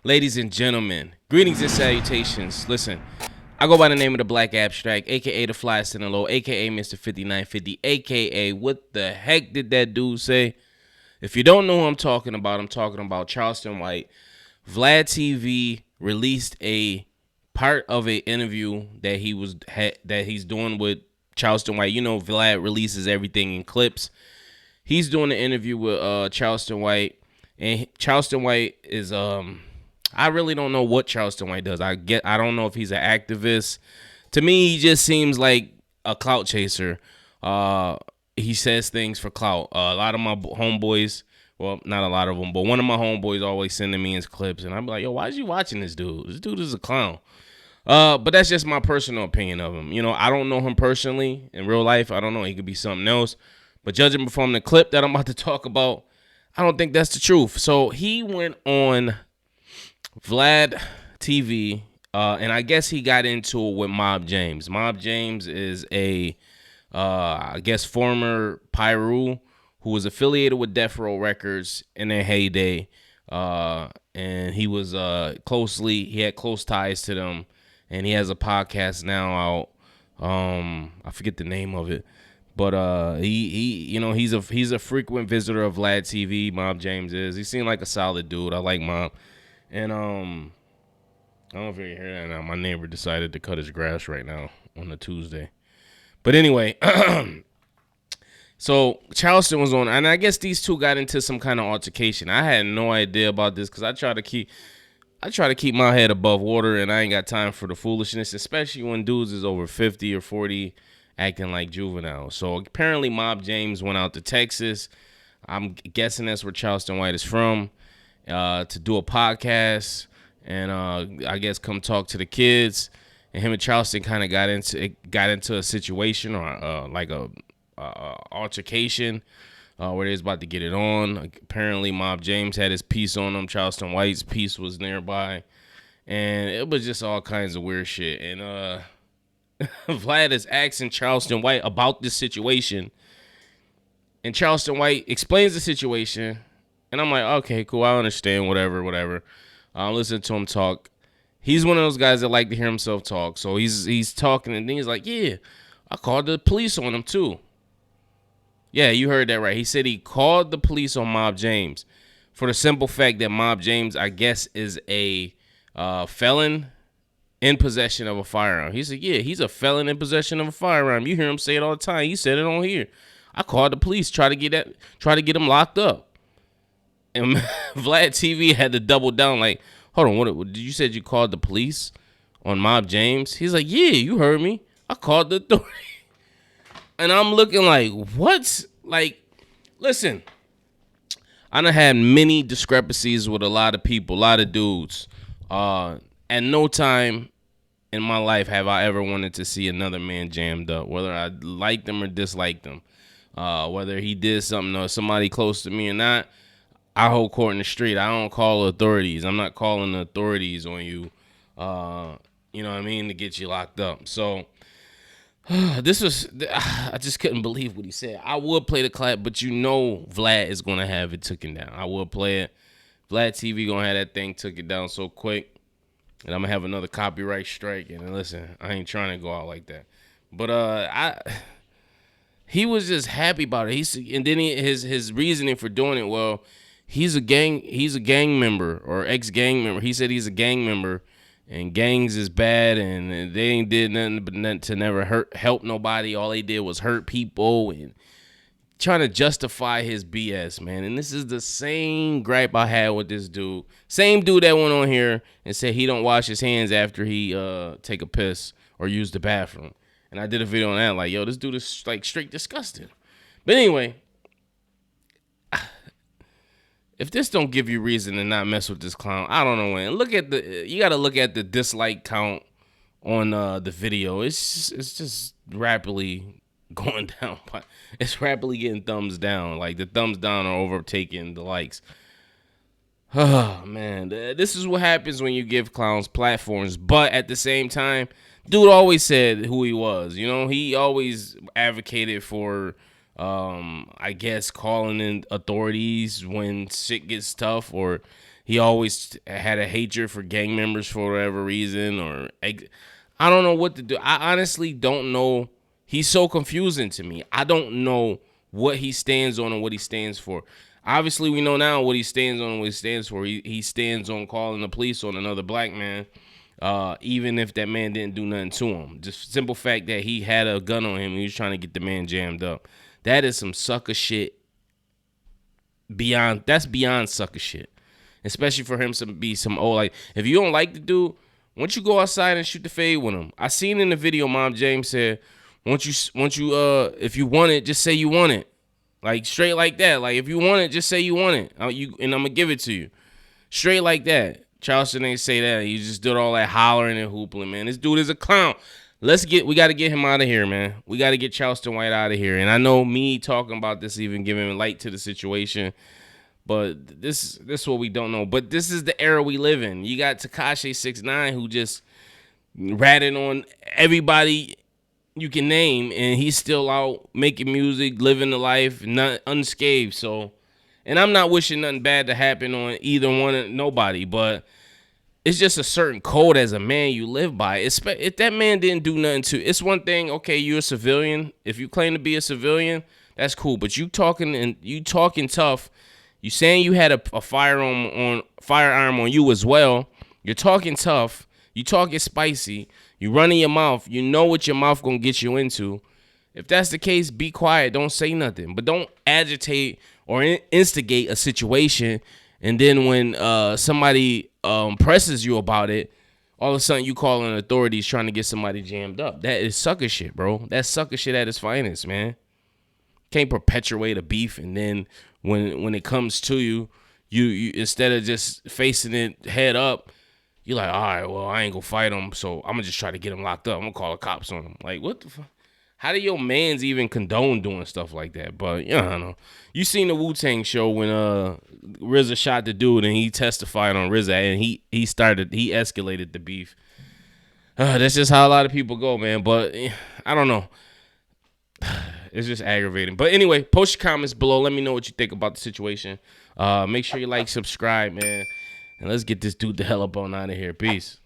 Ladies and gentlemen, greetings and salutations. Listen, I go by the name of the Black Abstract, a.k.a. the Fly Low, a.k.a. Mr. 5950, a.k.a. what the heck did that dude say? If you don't know who I'm talking about Charleston White. Vlad TV released a part of an interview that he's doing with Charleston White. You know, Vlad releases everything in clips. He's doing an interview with Charleston White, and Charleston White is I really don't know what Charleston White does. I don't know if he's an activist. To me, he just seems like a clout chaser. He says things for clout. A lot of my homeboys, well, not a lot of them, but one of my homeboys always sending me his clips, and I'm like, yo, why is you watching this dude? This dude is a clown. But that's just my personal opinion of him. You know, I don't know him personally in real life. I don't know. He could be something else. But judging from the clip that I'm about to talk about, I don't think that's the truth. So he went on Vlad TV, and I guess he got into it with Mob James. Mob James is I guess, former Pyru who was affiliated with Death Row Records in their heyday, and he was he had close ties to them, and he has a podcast now out. I forget the name of it. But he's a frequent visitor of Vlad TV. Mob James is. He seemed like a solid dude. I like Mob. And I don't know if you hear that now. My neighbor decided to cut his grass right now on a Tuesday. But anyway, so Charleston was on, and I guess these two got into some kind of altercation. I had no idea about this because I try to keep my head above water, and I ain't got time for the foolishness, especially when dudes is over 50 or 40 acting like juveniles. So apparently Mob James went out to Texas. I'm guessing that's where Charleston White is from, to do a podcast and I guess come talk to the kids. And him and Charleston kind of got into a situation or like a altercation where they was about to get it on. Apparently Mob James had his piece on him. Charleston White's piece was nearby. And it was just all kinds of weird shit. And Vlad is asking Charleston White about this situation, and Charleston White explains the situation, and I'm like, okay, cool, I understand, whatever. Listen to him talk. He's one of those guys that like to hear himself talk, so he's talking, and then he's like, yeah, I called the police on him too. Yeah, you heard that right. He said he called the police on Mob James for the simple fact that Mob James, I guess, is a felon in possession of a firearm. He said, yeah, he's a felon in possession of a firearm. You hear him say it all the time. He said it on here. I called the police, try to get him locked up. And Vlad TV had to double down like, hold on, what did you said you called the police on Mob James? He's like, yeah, you heard me. I called the authority. And I'm looking like, what? Like, listen, I done had many discrepancies with a lot of people, a lot of dudes. At no time in my life have I ever wanted to see another man jammed up, whether I liked them or disliked them, whether he did something or somebody close to me or not. I hold court in the street. I don't call authorities. I'm not calling the authorities on you, you know what I mean, to get you locked up. So I just couldn't believe what he said. I would play the clap, but you know Vlad is going to have it taken down. I would play it. Vlad TV going to have that thing took it down so quick. And I'm going to have another copyright strike. And listen, I ain't trying to go out like that. But he was just happy about it. And then his reasoning for doing it, well, he's a gang member or ex-gang member. He said he's a gang member and gangs is bad and they ain't did nothing but to never help nobody. All they did was hurt people and trying to justify his BS, man. And this is the same gripe I had with this dude. Same dude that went on here and said he don't wash his hands after he take a piss or use the bathroom. And I did a video on that, like, yo, this dude is like straight disgusting. But anyway, if this don't give you reason to not mess with this clown, I don't know, man. You gotta look at the dislike count on the video. It's just rapidly going down. It's rapidly getting thumbs down. Like the thumbs down are overtaking the likes. Oh man, this is what happens when you give clowns platforms. But at the same time, dude always said who he was. You know, he always advocated for, I guess, calling in authorities when shit gets tough, or he always had a hatred for gang members for whatever reason, or I don't know what to do. I honestly don't know. He's so confusing to me. I don't know what he stands on and what he stands for. Obviously, we know now what he stands on and what he stands for. He stands on calling the police on another black man, even if that man didn't do nothing to him. Just simple fact that he had a gun on him and he was trying to get the man jammed up. That is some sucker shit. That's beyond sucker shit. Especially for him to be some old, like, if you don't like the dude, why don't you go outside and shoot the fade with him? I seen in the video, Mom James said, once you if you want it, just say you want it. Like, straight like that. Like, if you want it, just say you want it. And I'm going to give it to you. Straight like that. Charleston ain't say that. He just did all that hollering and hoopling, man. This dude is a clown. We got to get him out of here, man. We got to get Charleston White out of here. And I know me talking about this even giving light to the situation. But this is what we don't know. But this is the era we live in. You got Tekashi 6ix9ine who just ratting on everybody you can name, and he's still out making music, living the life, not unscathed. So, and I'm not wishing nothing bad to happen on either one, nobody, but it's just a certain code as a man you live by. If that man didn't do nothing to, it's one thing, okay, you're a civilian. If you claim to be a civilian, that's cool. But you talking tough. You saying you had a firearm on you as well. You're talking tough. You talking spicy. You running your mouth. You know what your mouth gonna get you into. If that's the case, be quiet. Don't say nothing. But don't agitate or instigate a situation. And then when somebody presses you about it, all of a sudden you calling authorities trying to get somebody jammed up. That is sucker shit, bro. That's sucker shit at its finest, man. Can't perpetuate a beef, and then when it comes to you instead of just facing it head up, you're like, all right, well, I ain't gonna fight him, so I'm gonna just try to get him locked up. I'm gonna call the cops on him. Like, what the fuck? How do your mans even condone doing stuff like that? But yeah, I don't know. You seen the Wu-Tang show when RZA shot the dude and he testified on RZA and he escalated the beef. That's just how a lot of people go, man. But I don't know. It's just aggravating. But anyway, post your comments below. Let me know what you think about the situation. Make sure you like, subscribe, man. And let's get this dude the hell up on out of here. Peace.